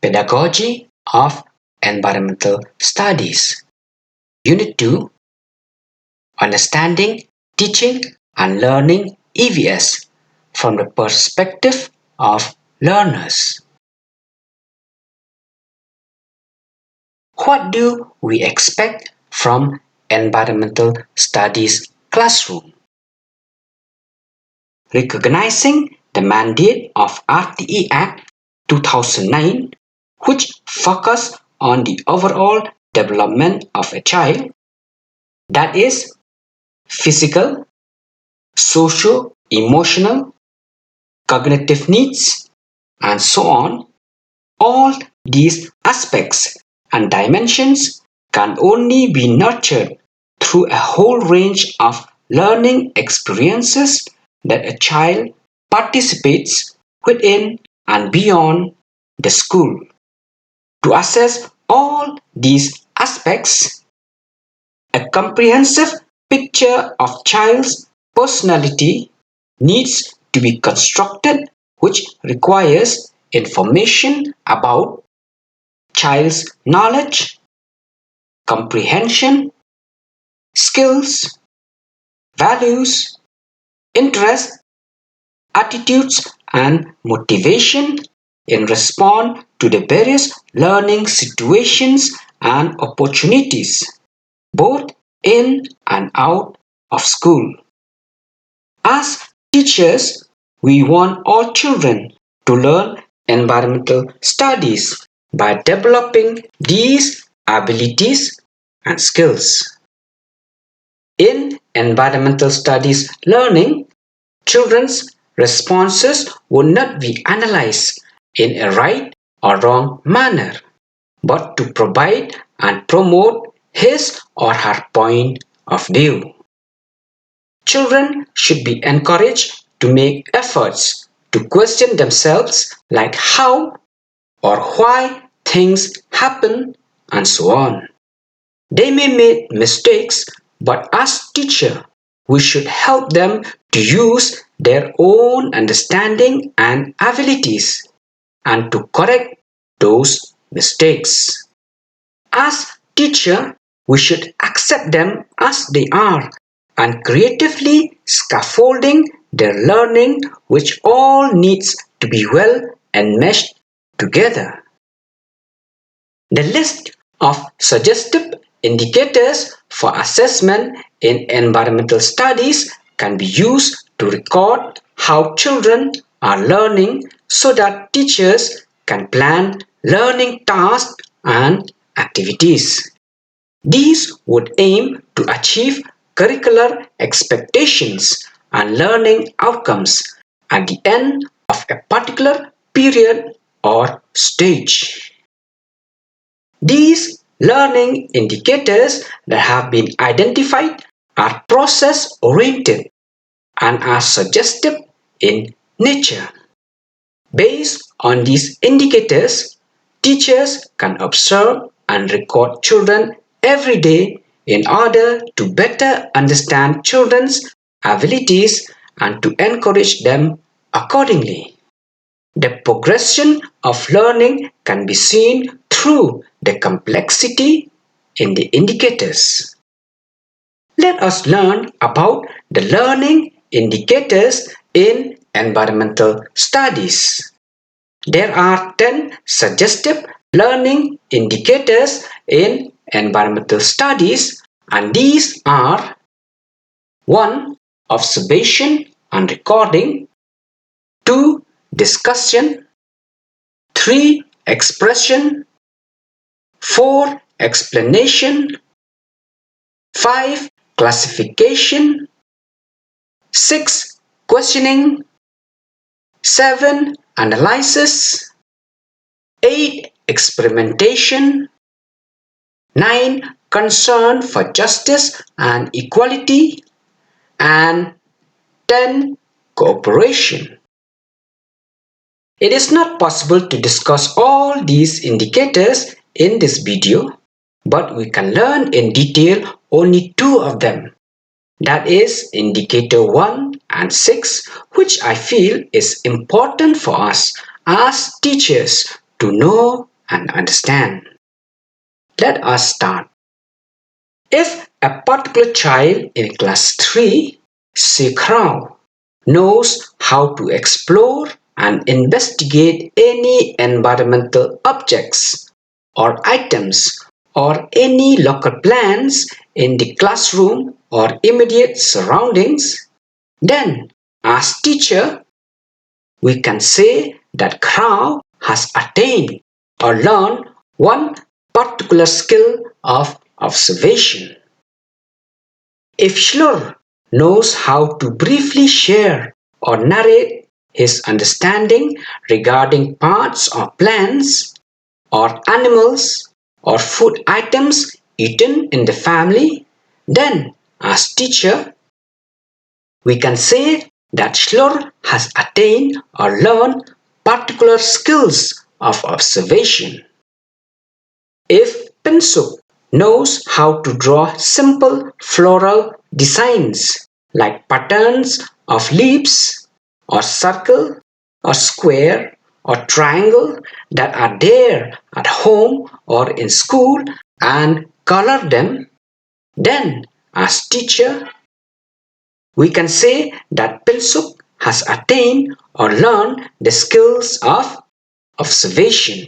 Pedagogy of Environmental Studies. Unit 2, Understanding, Teaching and Learning EVS from the perspective of learners. What do we expect from environmental studies classroom? Recognizing the mandate of RTE Act 2009, which focus on the overall development of a child, that is physical, socio-emotional, cognitive needs, and so on. All these aspects and dimensions can only be nurtured through a whole range of learning experiences that a child participates within and beyond the school. To assess all these aspects, a comprehensive picture of child's personality needs to be constructed, which requires information about child's knowledge, comprehension, skills, values, interests, attitudes, and motivation in response to the various learning situations and opportunities, both in and out of school. As teachers, we want all children to learn environmental studies by developing these abilities and skills. In environmental studies learning, children's responses would not be analyzed in a right or wrong manner, but to provide and promote his or her point of view. Children should be encouraged to make efforts to question themselves, like how or why things happen and so on. They may make mistakes, but as teacher, we should help them to use their own understanding and abilities and to correct those mistakes. As teacher, we should accept them as they are and creatively scaffolding their learning, which all needs to be well enmeshed together. The list of suggestive indicators for assessment in environmental studies can be used to record how children are learning so that teachers can plan learning tasks and activities. These would aim to achieve curricular expectations and learning outcomes at the end of a particular period or stage. These learning indicators that have been identified are process-oriented and are suggestive in nature. Based on these indicators, teachers can observe and record children every day in order to better understand children's abilities and to encourage them accordingly. The progression of learning can be seen through the complexity in the indicators. Let us learn about the learning indicators in environmental studies. There are 10 suggestive learning indicators in environmental studies, and these are 1. Observation and recording, 2. Discussion, 3. Expression, 4. Explanation, 5. Classification, 6. Questioning, 7. Analysis, 8. Experimentation, 9. Concern for justice and equality, and 10. Cooperation. It is not possible to discuss all these indicators in this video, but we can learn in detail only 2 of them. That is indicator 1 and 6, which I feel is important for us as teachers to know and understand. Let us start. If a particular child in class 3, say Crow, knows how to explore and investigate any environmental objects or items or any local plants in the classroom or immediate surroundings, then as teacher, we can say that Crow has attained or learned one particular skill of observation. If Schler knows how to briefly share or narrate his understanding regarding parts of plants or animals or food items eaten in the family, then as teacher, we can say that Schler has attained or learned particular skills of observation. If Pinsuk knows how to draw simple floral designs like patterns of leaves or circle or square or triangle that are there at home or in school and color them, then as teacher we can say that Pinsuk has attained or learned the skills of observation.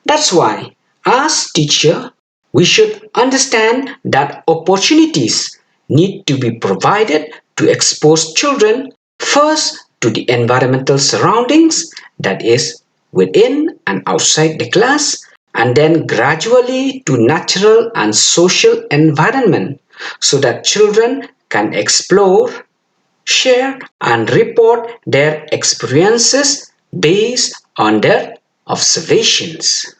That's why, as teacher, we should understand that opportunities need to be provided to expose children first to the environmental surroundings, that is, within and outside the class, and then gradually to natural and social environment so that children can explore, share, and report their experiences based on their observations.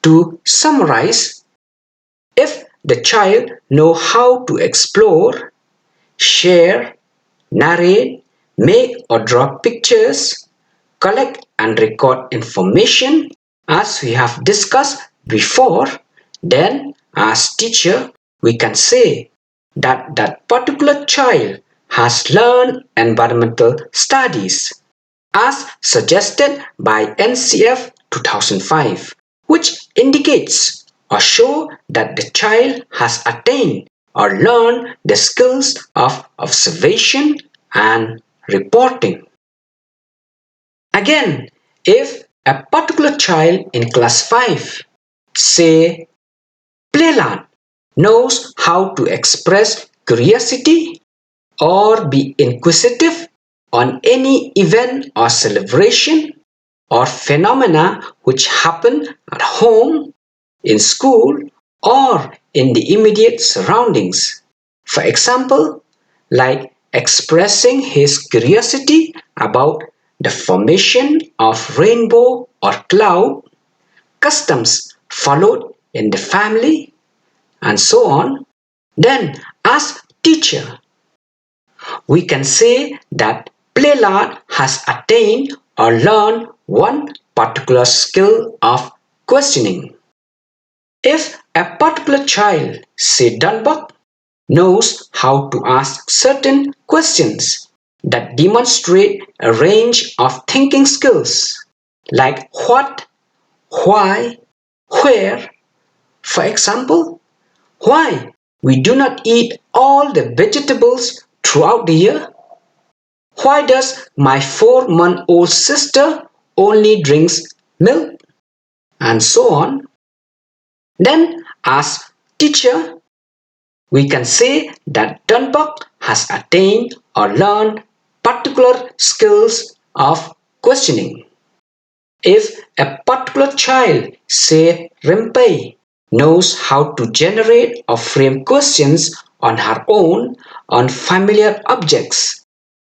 To summarize, if the child knows how to explore, share, narrate, make or draw pictures, collect and record information as we have discussed before, then as teacher we can say that that particular child has learned environmental studies as suggested by NCF 2005, which indicates or show that the child has attained or learned the skills of observation and reporting. Again, if a particular child in class 5, say Playland, knows how to express curiosity or be inquisitive on any event or celebration or phenomena which happen at home, in school, or in the immediate surroundings. For example, like expressing his curiosity about the formation of rainbow or cloud, customs followed in the family, and so on, then as teacher we can say that Playlard has attained or learned one particular skill of questioning. If a particular child, say Dunbuck, knows how to ask certain questions that demonstrate a range of thinking skills like what, why, where, for example, why we do not eat all the vegetables throughout the year. Why does my 4-month-old sister only drinks milk? And so on. Then, as teacher, we can say that Dunbuck has attained or learned particular skills of questioning. If a particular child, say Rimpei, knows how to generate or frame questions on her own on familiar objects,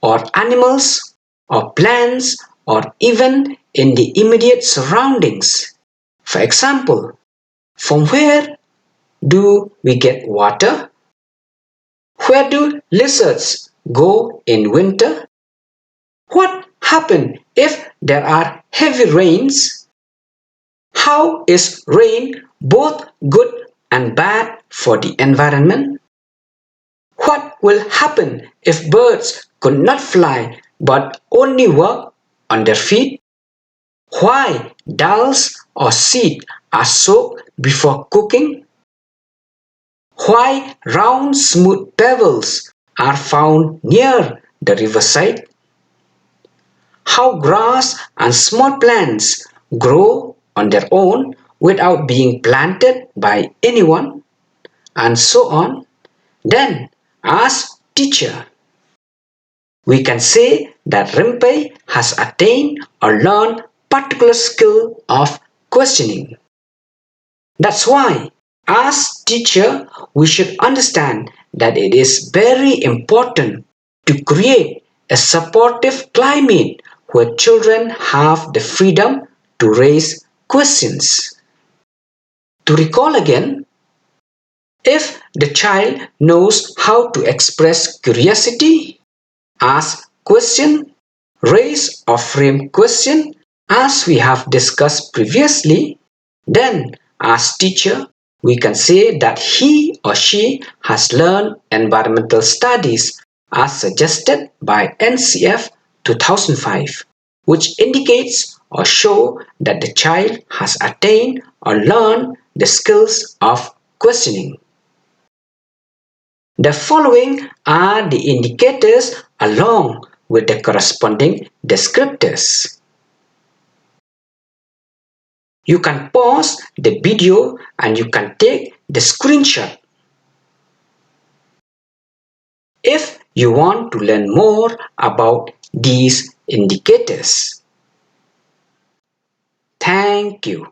or animals, or plants, or even in the immediate surroundings. For example, from where do we get water? Where do lizards go in winter? What happens if there are heavy rains? How is rain both good and bad for the environment? What will happen if birds could not fly but only walk on their feet? Why dals or seed are soaked before cooking? Why round smooth pebbles are found near the riverside? How grass and small plants grow on their own without being planted by anyone, and so on. Then ask teacher. We can say that Rimpe has attained or learned particular skill of questioning. That's why, as teacher, we should understand that it is very important to create a supportive climate where children have the freedom to raise questions. To recall again, if the child knows how to express curiosity, ask question, raise or frame question as we have discussed previously, then as teacher we can say that he or she has learned environmental studies as suggested by NCF 2005, which indicates or show that the child has attained or learned the skills of questioning. The following are the indicators along with the corresponding descriptors. You can pause the video and you can take the screenshot. If you want to learn more about these indicators. Thank you.